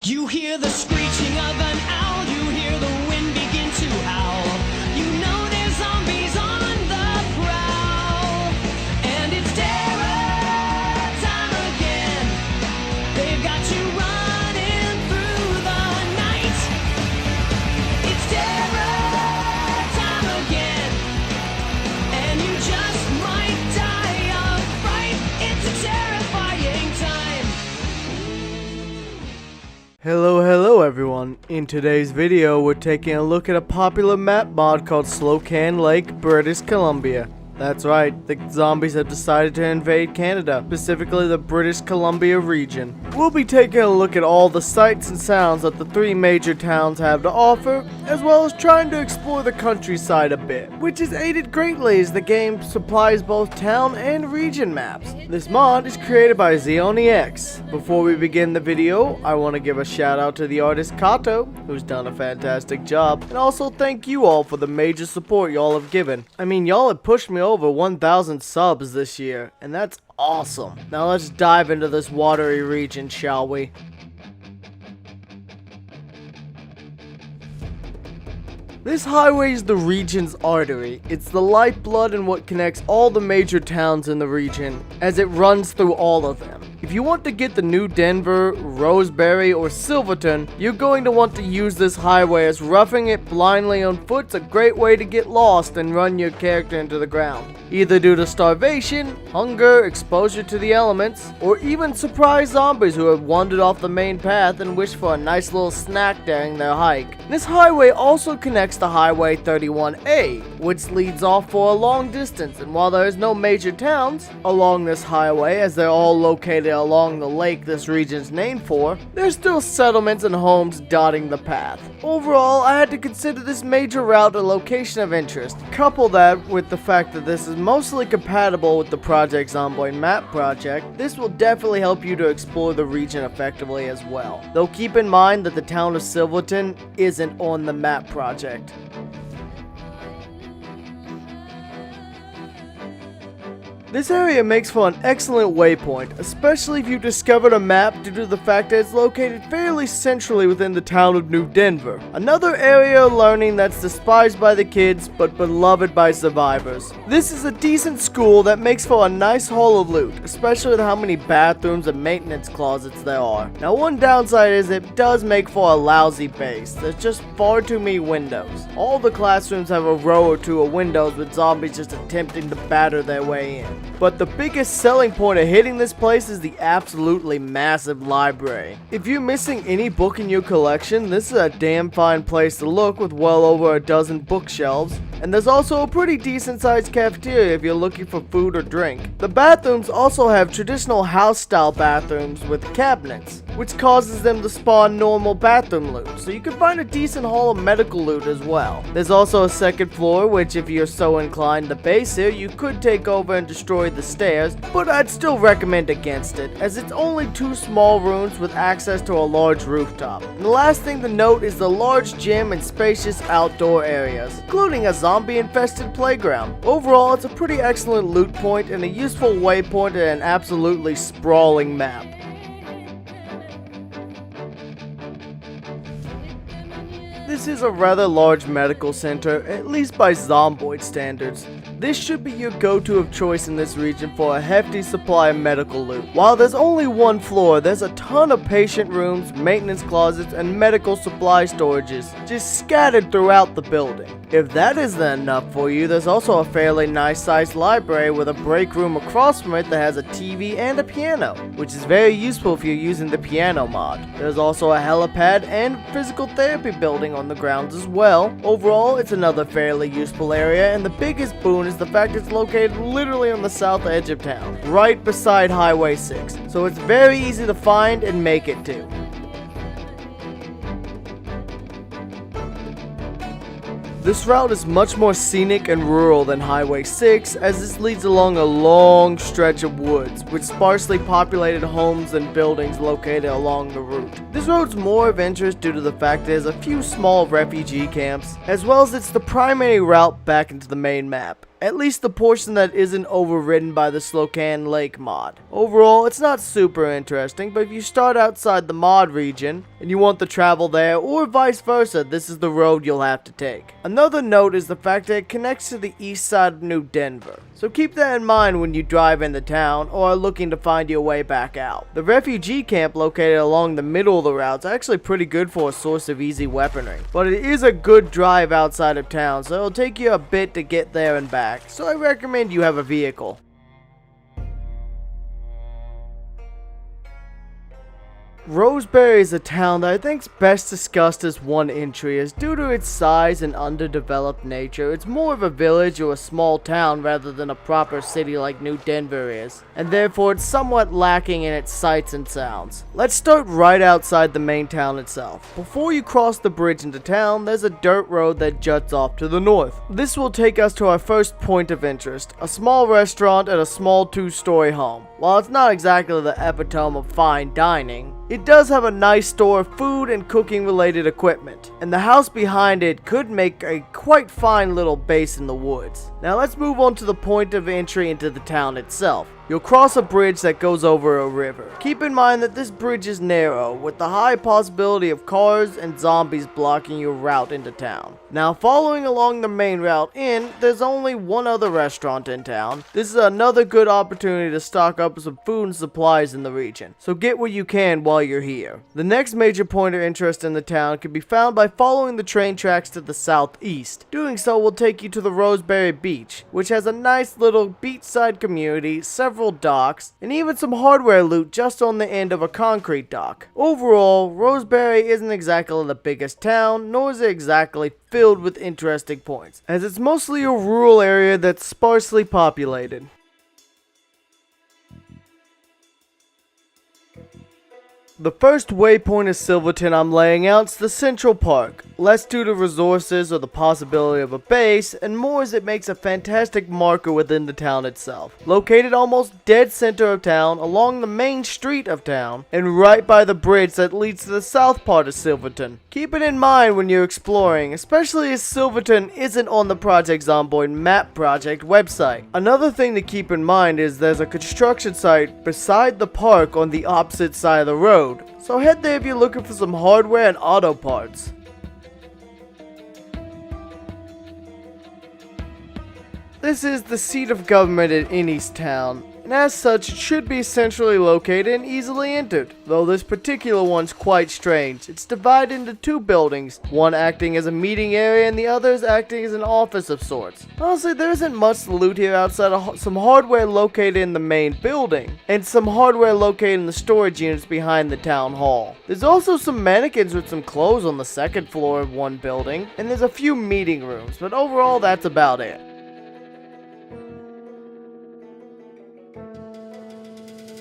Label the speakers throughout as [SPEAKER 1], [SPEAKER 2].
[SPEAKER 1] You hear the screeching of an owl, you hear the wind begin to howl. You know there's zombies on the prowl. And it's terror time again. They've got you running through the night. It's terror time again. And you just might die of fright. It's a terrifying time.
[SPEAKER 2] Hello everyone. In today's video, we're taking a look at a popular map mod called Slocan Lake, British Columbia. That's right, the zombies have decided to invade Canada, specifically the British Columbia region. We'll be taking a look at all the sights and sounds that the three major towns have to offer, as well as trying to explore the countryside a bit, which is aided greatly as the game supplies both town and region maps. This mod is created by ZoniX. Before we begin the video, I want to give a shout out to the artist Kato, who's done a fantastic job, and also thank you all for the major support y'all have given. I mean, y'all have pushed me over 1,000 subs this year, and that's awesome. Now let's dive into this watery region, shall we? This highway is the region's artery. It's the lifeblood and what connects all the major towns in the region, as it runs through all of them. If you want to get to New Denver, Roseberry, or Silverton, you're going to want to use this highway, as roughing it blindly on foot's a great way to get lost and run your character into the ground, either due to starvation, hunger, exposure to the elements, or even surprise zombies who have wandered off the main path and wish for a nice little snack during their hike. This highway also connects to Highway 31A, which leads off for a long distance, and while there is no major towns along this highway, as they're all located along the lake this region's named for, there's still settlements and homes dotting the path. Overall, I had to consider this major route a location of interest. Couple that with the fact that this is mostly compatible with the Project Zomboid map project, this will definitely help you to explore the region effectively as well. Though keep in mind that the town of Silverton isn't on the map project. This area makes for an excellent waypoint, especially if you discovered a map due to the fact that it's located fairly centrally within the town of New Denver. Another area of learning that's despised by the kids, but beloved by survivors. This is a decent school that makes for a nice haul of loot, especially with how many bathrooms and maintenance closets there are. Now one downside is it does make for a lousy base. There's just far too many windows. All the classrooms have a row or two of windows with zombies just attempting to batter their way in. But the biggest selling point of hitting this place is the absolutely massive library. If you're missing any book in your collection, this is a damn fine place to look with well over a dozen bookshelves. And there's also a pretty decent sized cafeteria if you're looking for food or drink. The bathrooms also have traditional house style bathrooms with cabinets, which causes them to spawn normal bathroom loot, so you can find a decent haul of medical loot as well. There's also a second floor, which if you're so inclined to base here, you could take over and destroy the stairs, but I'd still recommend against it, as it's only two small rooms with access to a large rooftop. And the last thing to note is the large gym and spacious outdoor areas, including a zombie-infested playground. Overall, it's a pretty excellent loot point and a useful waypoint and an absolutely sprawling map. This is a rather large medical center, at least by Zomboid standards. This should be your go-to of choice in this region for a hefty supply of medical loot. While there's only one floor, there's a ton of patient rooms, maintenance closets, and medical supply storages just scattered throughout the building. If that isn't enough for you, there's also a fairly nice sized library with a break room across from it that has a TV and a piano, which is very useful if you're using the piano mod. There's also a helipad and physical therapy building on the grounds as well. Overall, it's another fairly useful area, and the biggest boon is the fact it's located literally on the south edge of town, right beside Highway 6, so it's very easy to find and make it to. This route is much more scenic and rural than Highway 6, as this leads along a long stretch of woods with sparsely populated homes and buildings located along the route. This road's more of interest due to the fact there's a few small refugee camps, as well as it's the primary route back into the main map. At least the portion that isn't overridden by the Slocan Lake mod. Overall, it's not super interesting, but if you start outside the mod region and you want to travel there, or vice versa, this is the road you'll have to take. Another note is the fact that it connects to the east side of New Denver, so keep that in mind when you drive into town or are looking to find your way back out. The refugee camp located along the middle of the route is actually pretty good for a source of easy weaponry, but it is a good drive outside of town, so it'll take you a bit to get there and back, so I recommend you have a vehicle. Roseberry is a town that I think is best discussed as one entry, as due to its size and underdeveloped nature, it's more of a village or a small town rather than a proper city like New Denver is, and therefore it's somewhat lacking in its sights and sounds. Let's start right outside the main town itself. Before you cross the bridge into town, there's a dirt road that juts off to the north. This will take us to our first point of interest, a small restaurant and a small 2-story home. While it's not exactly the epitome of fine dining, it does have a nice store of food and cooking related equipment, and the house behind it could make a quite fine little base in the woods. Now let's move on to the point of entry into the town itself. You'll cross a bridge that goes over a river. Keep in mind that this bridge is narrow, with the high possibility of cars and zombies blocking your route into town. Now following along the main route in, there's only one other restaurant in town. This is another good opportunity to stock up some food and supplies in the region, so get what you can while you're here. The next major point of interest in the town can be found by following the train tracks to the southeast. Doing so will take you to the Roseberry Beach, which has a nice little beachside community, several docks, and even some hardware loot just on the end of a concrete dock. Overall, Roseberry isn't exactly the biggest town, nor is it exactly filled with interesting points, as it's mostly a rural area that's sparsely populated. The first waypoint of Silverton I'm laying out is the Central Park, less due to resources or the possibility of a base, and more as it makes a fantastic marker within the town itself. Located almost dead center of town, along the main street of town, and right by the bridge that leads to the south part of Silverton. Keep it in mind when you're exploring, especially as Silverton isn't on the Project Zomboid map project website. Another thing to keep in mind is there's a construction site beside the park on the opposite side of the road. So head there if you're looking for some hardware and auto parts. This is the seat of government in Easttown, and as such it should be centrally located and easily entered, though this particular one's quite strange. It's divided into 2 buildings, one acting as a meeting area and the other is acting as an office of sorts. Honestly, there isn't much to loot here outside of some hardware located in the main building, and some hardware located in the storage units behind the town hall. There's also some mannequins with some clothes on the 2nd floor of one building, and there's a few meeting rooms, but overall that's about it.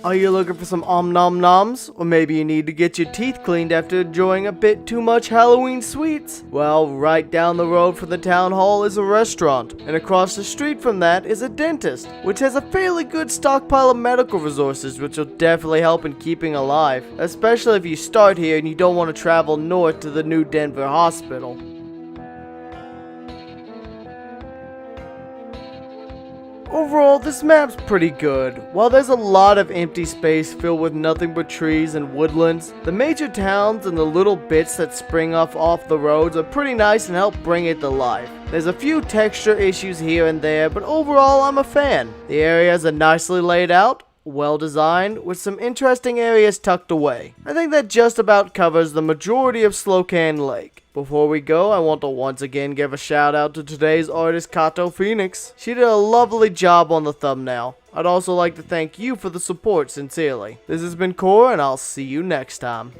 [SPEAKER 2] Are you looking for some nom noms? Or maybe you need to get your teeth cleaned after enjoying a bit too much Halloween sweets? Well, right down the road from the town hall is a restaurant, and across the street from that is a dentist, which has a fairly good stockpile of medical resources which will definitely help in keeping alive, especially if you start here and you don't want to travel north to the New Denver hospital. Overall, this map's pretty good. While there's a lot of empty space filled with nothing but trees and woodlands, the major towns and the little bits that spring off the roads are pretty nice and help bring it to life. There's a few texture issues here and there, but overall I'm a fan. The areas are nicely laid out, well designed, with some interesting areas tucked away. I think that just about covers the majority of Slocan Lake. Before we go, I want to once again give a shout out to today's artist Katophoenix. She did a lovely job on the thumbnail. I'd also like to thank you for the support sincerely. This has been Cora, and I'll see you next time.